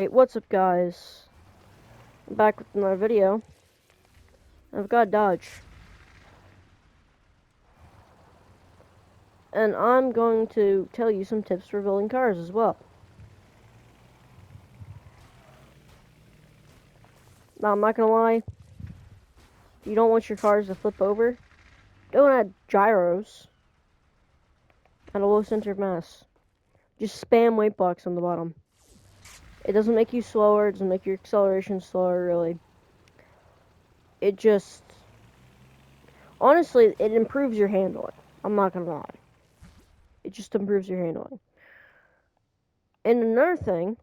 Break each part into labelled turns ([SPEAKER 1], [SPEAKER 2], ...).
[SPEAKER 1] Hey, what's up guys? I'm back with another video. I've got Dodge. And I'm going to tell you some tips for building cars as well. Now, I'm not gonna lie, if you don't want your cars to flip over, don't add gyros and a low center of mass. Just spam weight blocks on the bottom. It doesn't make you slower, it doesn't make your acceleration slower, really. It just... Honestly, it improves your handling. I'm not gonna lie. It just improves your handling. And another thing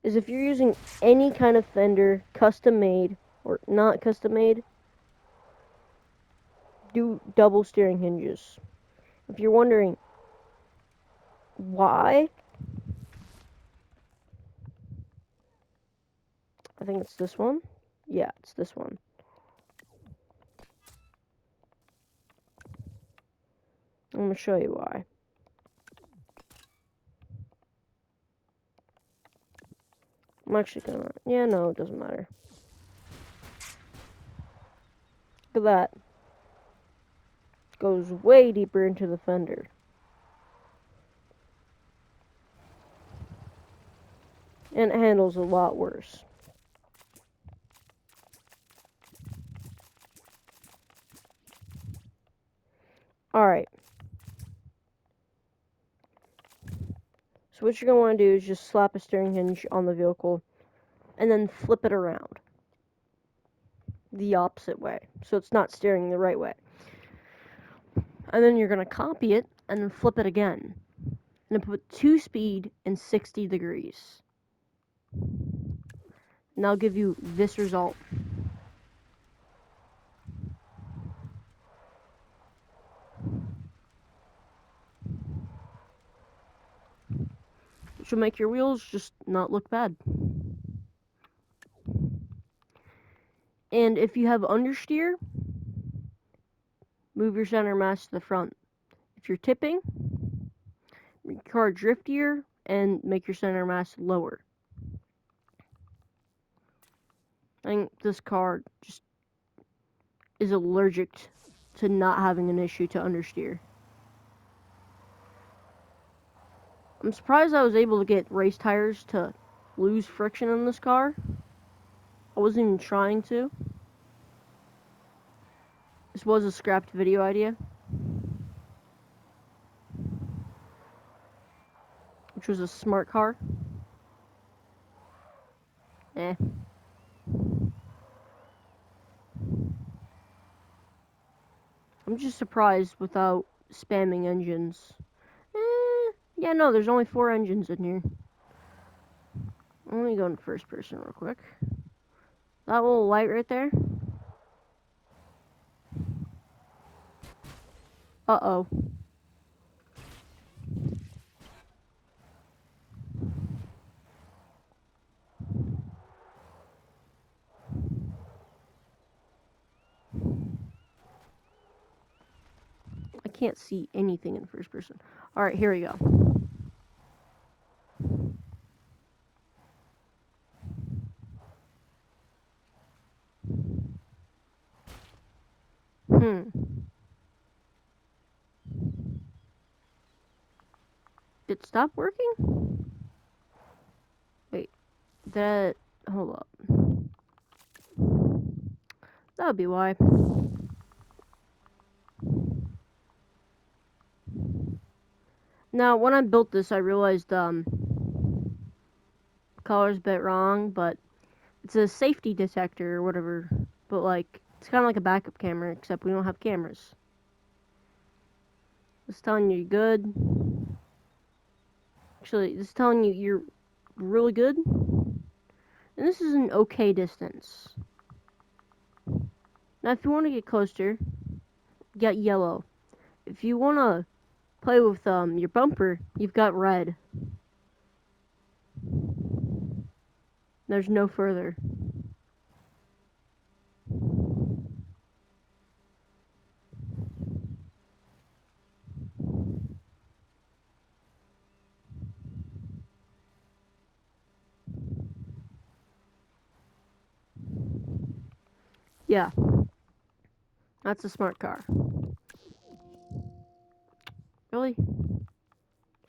[SPEAKER 1] is if you're using any kind of fender, custom made or not custom made, do double steering hinges. If you're wondering why, I think it's this one. Yeah, it's this one. I'm gonna show you why. I'm actually gonna, yeah, no, it doesn't matter. Look at that. Goes way deeper into the fender. And it handles a lot worse. Alright. So what you're going to want to do is just slap a steering hinge on the vehicle and then flip it around the opposite way. So it's not steering the right way. And then you're going to copy it and then flip it again. And then put 2-speed and 60 degrees. And I'll give you this result. Which will make your wheels just not look bad. And if you have understeer, move your center mass to the front. If you're tipping, make your car driftier and make your center mass lower. I think this car just is allergic to not having an issue to understeer. I'm surprised I was able to get race tires to lose friction in this car. I wasn't even trying to. This was a scrapped video idea. Which was a smart car. Eh. I'm just surprised without spamming engines. Yeah, no, there's only 4 engines in here. Let me go into first person real quick. That little light right there. Uh-oh. I can't see anything in first person. Alright, here we go. Did it stop working? Wait, that... Hold up. That would be why. Now, when I built this, I realized, color's a bit wrong, but it's a safety detector or whatever. But, like, it's kind of like a backup camera, except we don't have cameras. It's telling you you're good. Actually, it's telling you you're really good. And this is an okay distance. Now, if you want to get closer, get yellow. If you want to play with your bumper, you've got red. There's no further. Yeah. That's a smart car. Really?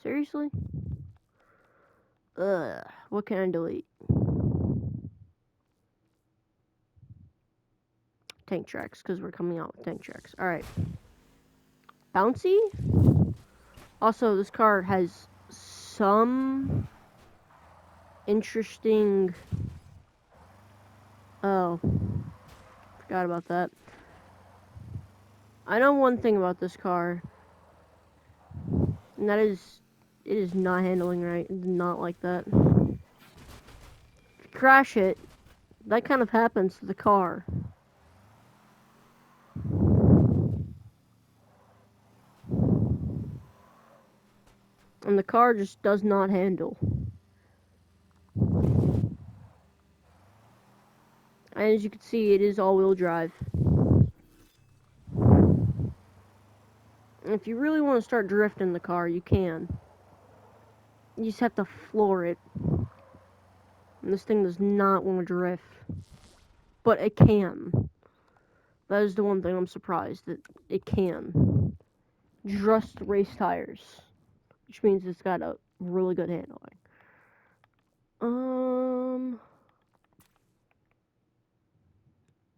[SPEAKER 1] Seriously? Ugh. What can I delete? Tank tracks, because we're coming out with tank tracks. Alright. Bouncy? Also, this car has some interesting... Oh. Forgot about that. I know one thing about this car. And that is... It is not handling right. It's not like that. If you crash it, that kind of happens to the car. And the car just does not handle. And as you can see, it is all-wheel drive. And if you really want to start drifting the car, you can. You just have to floor it. And this thing does not want to drift. But it can. That is the one thing I'm surprised that it can. Just race tires. Which means it's got a really good handling.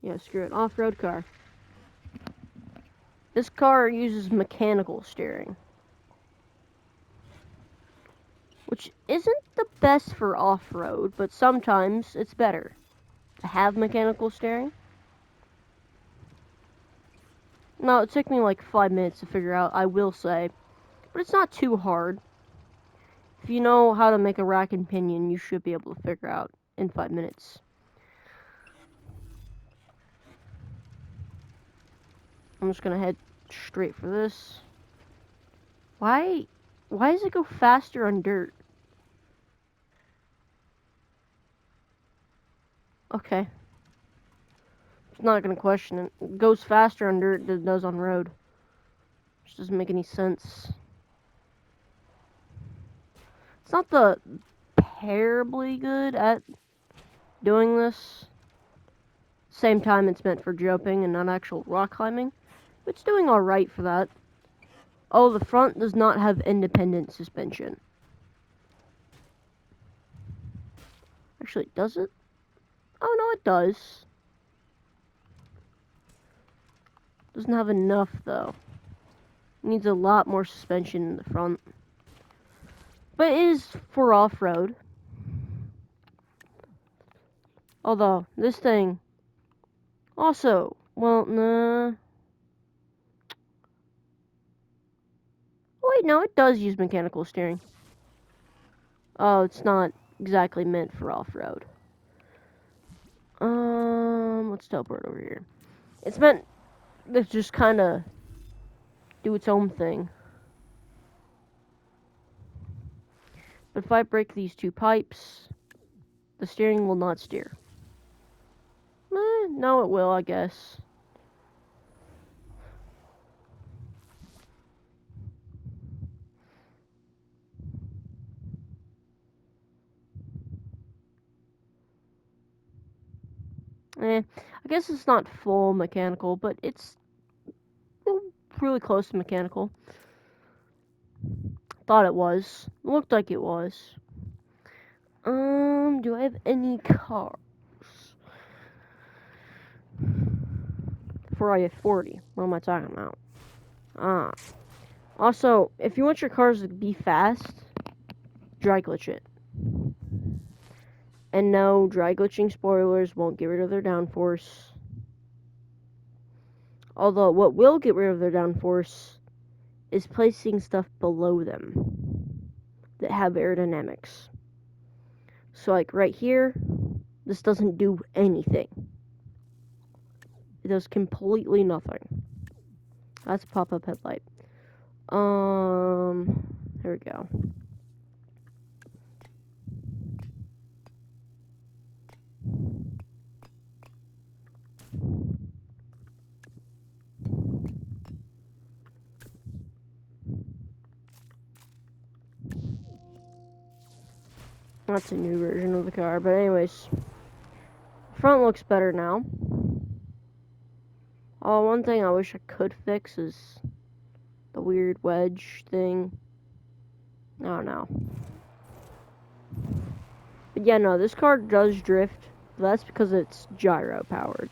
[SPEAKER 1] Yeah, screw it. Off-road car. This car uses mechanical steering. Which isn't the best for off-road, but sometimes it's better to have mechanical steering. No, it took me like 5 minutes to figure out, I will say. But it's not too hard. If you know how to make a rack and pinion, you should be able to figure out in 5 minutes. I'm just gonna head straight for this. Why does it go faster on dirt? Okay. I'm not gonna question it. It goes faster on dirt than it does on road. Which doesn't make any sense. It's not the terribly good at doing this. Same time it's meant for jumping and not actual rock climbing. But it's doing alright for that. Oh, the front does not have independent suspension. Actually, does it? Oh, no, it does. Doesn't have enough, though. Needs a lot more suspension in the front. But it is for off-road. Although, this thing... Also, well, nah... Wait, no, it does use mechanical steering. Oh, it's not exactly meant for off-road. Let's teleport over here. It's meant to just kind of do its own thing. But if I break these two pipes, the steering will not steer. No, it will, I guess. I guess it's not full mechanical, but it's really close to mechanical. Thought it was. Looked like it was. Do I have any cars? For I have 40. What am I talking about? Also, if you want your cars to be fast, dry glitch it. And no, dry glitching spoilers won't get rid of their downforce. Although, what will get rid of their downforce is placing stuff below them that have aerodynamics. So, like right here, this doesn't do anything. It does completely nothing. That's a pop-up headlight. Here we go. That's a new version of the car, but anyways. Front looks better now. Oh, one thing I wish I could fix is the weird wedge thing. I don't know. But yeah, no, this car does drift. But that's because it's gyro powered.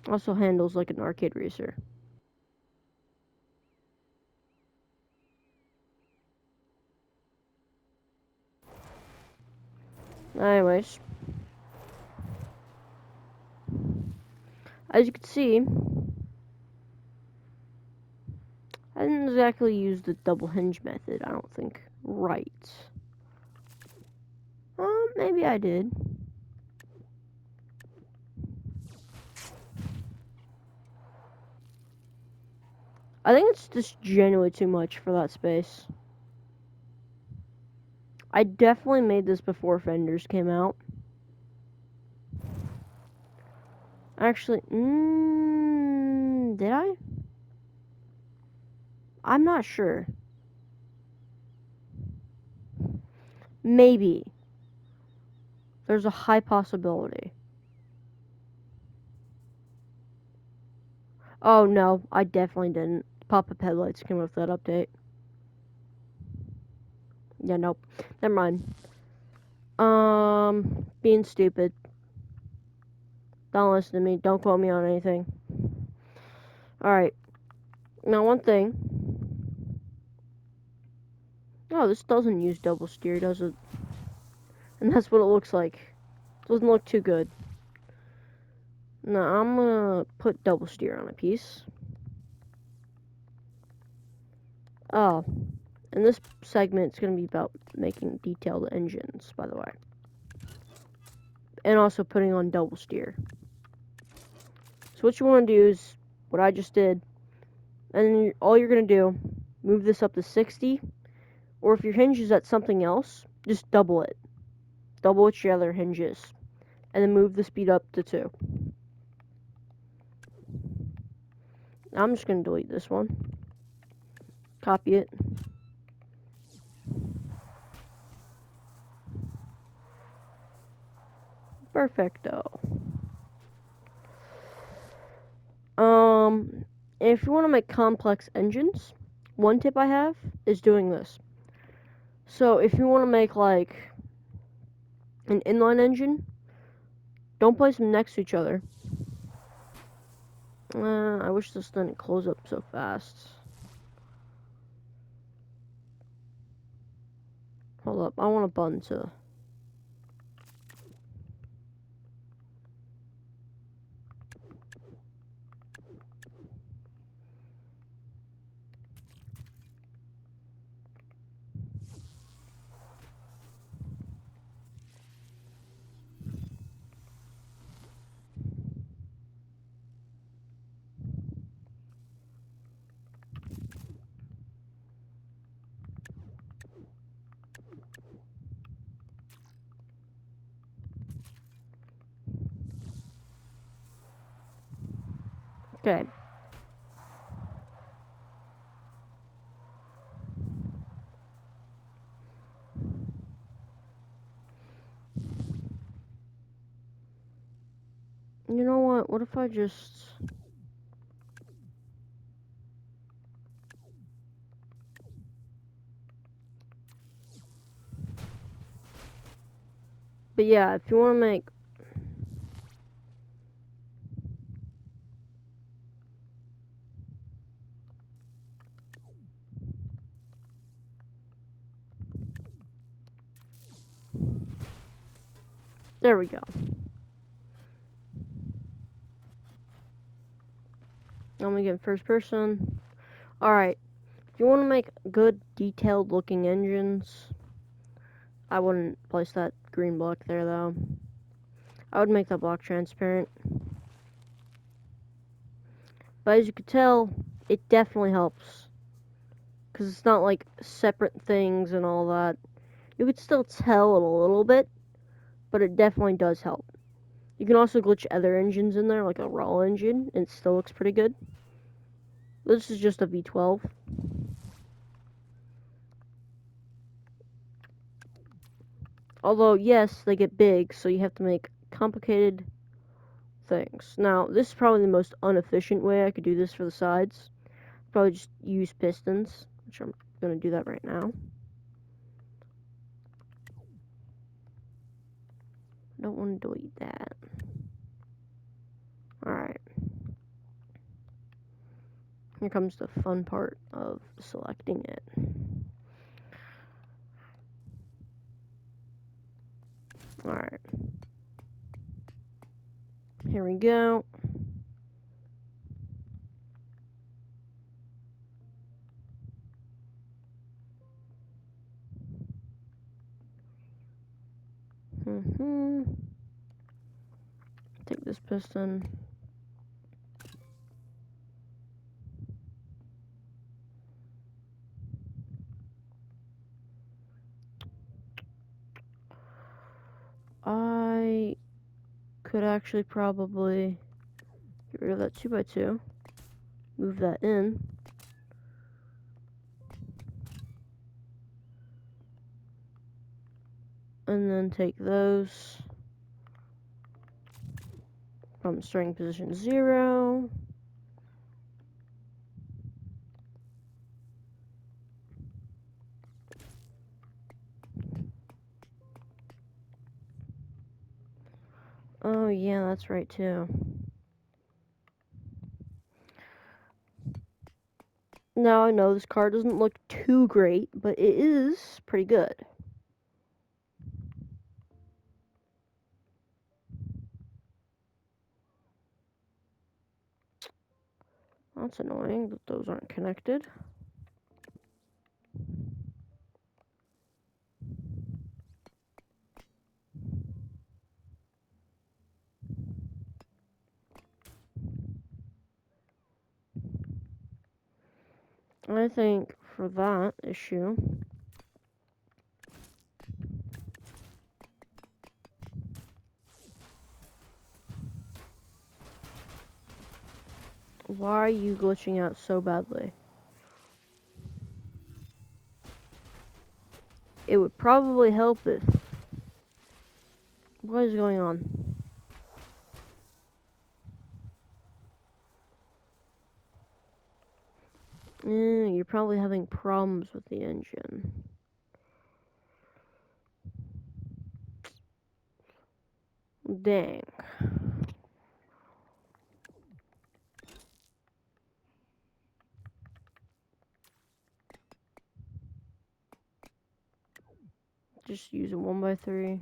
[SPEAKER 1] Also handles like an arcade racer. Anyways, as you can see, I didn't exactly use the double hinge method, I don't think. Right. Maybe I did. I think it's just genuinely too much for that space. I definitely made this before fenders came out. Actually, did I? I'm not sure. Maybe. There's a high possibility. Oh no, I definitely didn't. Pop-up headlights came with that update. Yeah, nope. Never mind. Being stupid. Don't listen to me. Don't quote me on anything. Alright. Now, one thing. Oh, this doesn't use double steer, does it? And that's what it looks like. Doesn't look too good. Now, I'm gonna put double steer on a piece. Oh. And this segment is gonna be about making detailed engines, by the way. And also putting on double steer. So what you want to do is what I just did. And then all you're going to do, move this up to 60. Or if your hinge is at something else, just double it. Double what your other hinge is. And then move the speed up to 2. I'm just going to delete this one. Copy it. Perfecto. If you want to make complex engines, one tip I have is doing this. So if you want to make like an inline engine, don't place them next to each other. I wish this didn't close up so fast. Hold up, I want a button to... Okay. You know what? What if I just... But yeah, if you want to make... There we go. I'm gonna get first person. Alright. If you want to make good, detailed looking engines, I wouldn't place that green block there though. I would make that block transparent. But as you can tell, it definitely helps. Because it's not like separate things and all that. You could still tell it a little bit, but it definitely does help. You can also glitch other engines in there, like a raw engine, and it still looks pretty good. This is just a V12. Although, yes, they get big, so you have to make complicated things. Now, this is probably the most inefficient way I could do this for the sides. Probably just use pistons, which I'm going to do that right now. I don't want to delete that. Alright. Here comes the fun part of selecting it. Alright. Here we go. Take this piston. I could actually probably get rid of that 2x2. Move that in. And then take those from starting position 0. Oh yeah, that's right too. Now I know this car doesn't look too great, but it is pretty good. That's annoying that those aren't connected. I think for that issue, why are you glitching out so badly? It would probably help if... What is going on? You're probably having problems with the engine. Dang. Just use a 1x3.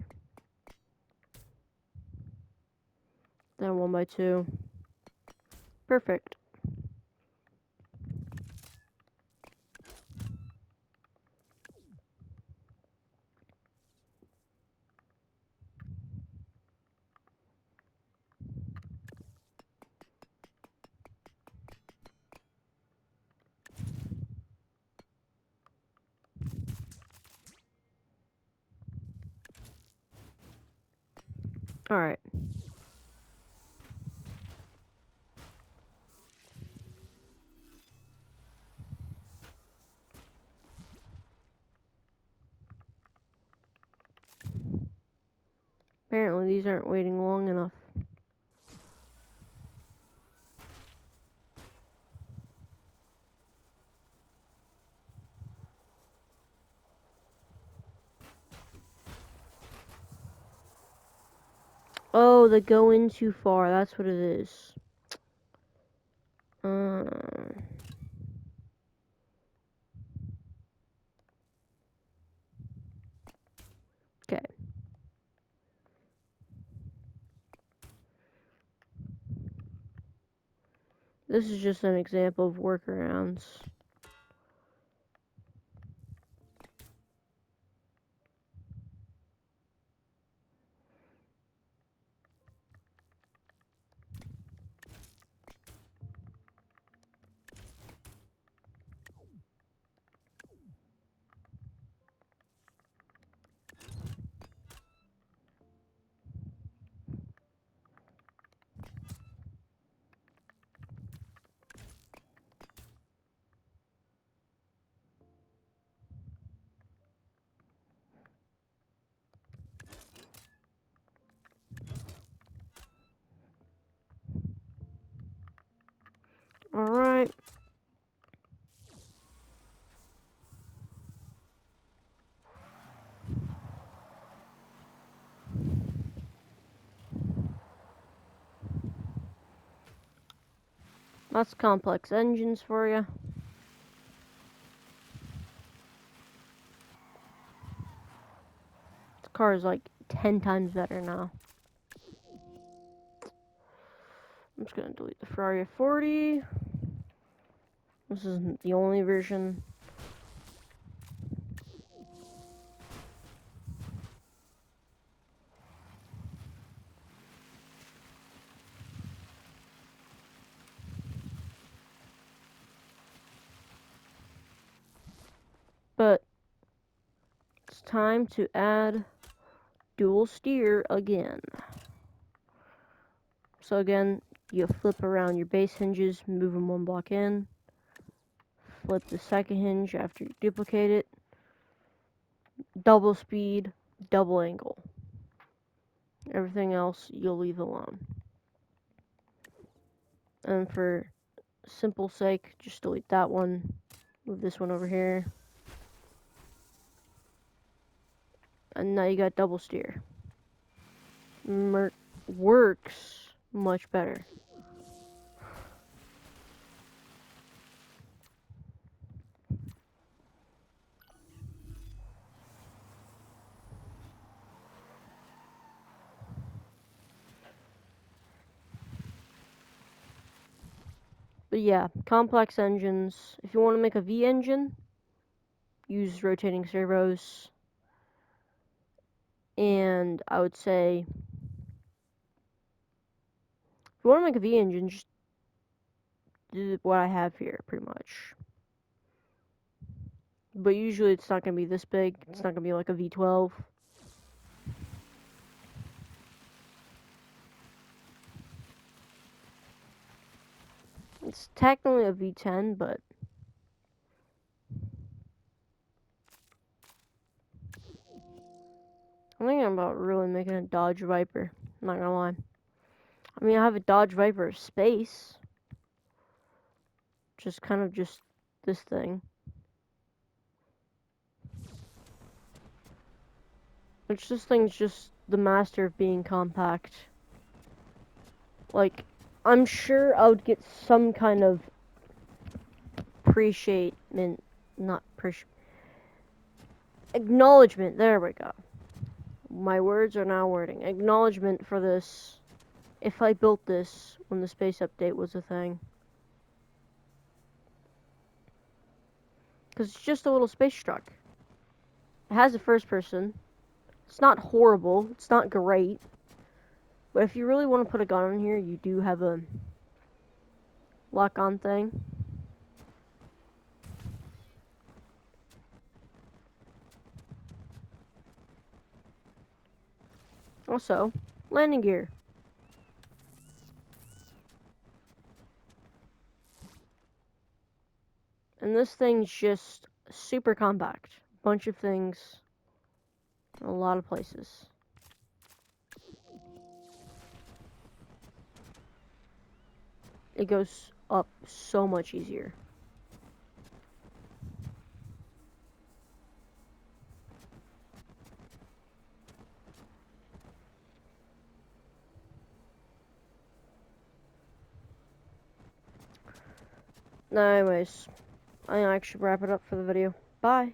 [SPEAKER 1] Then 1x2. Perfect. Alright. Apparently these aren't waiting long enough. Oh, they go in too far. That's what it is. Okay. This is just an example of workarounds. That's complex engines for you. This car is like 10 times better now. I'm just gonna delete the Ferrari 40. This isn't the only version. But it's time to add dual steer again. So again, you flip around your base hinges, move them one block in, flip the second hinge after you duplicate it, double speed, double angle. Everything else you'll leave alone. And for simple sake, just delete that one, move this one over here, and now you got double steer. Works much better. But yeah, complex engines. If you want to make a V engine, use rotating servos. And I would say, if you want to make a V engine, just do what I have here, pretty much. But usually it's not going to be this big. It's not going to be like a V12. It's technically a V10, but I'm thinking about really making a Dodge Viper. I'm not gonna lie. I mean, I have a Dodge Viper Space. Just kind of just this thing. Which this thing's just the master of being compact. Like, I'm sure I would get some kind of acknowledgement, there we go. My words are now wording. Acknowledgement for this, if I built this when the space update was a thing. Because it's just a little space truck. It has a first person. It's not horrible. It's not great. But if you really want to put a gun on here, you do have a lock-on thing. Also, landing gear. And this thing's just super compact. Bunch of things. In a lot of places. It goes up so much easier. Anyways, I should wrap it up for the video. Bye.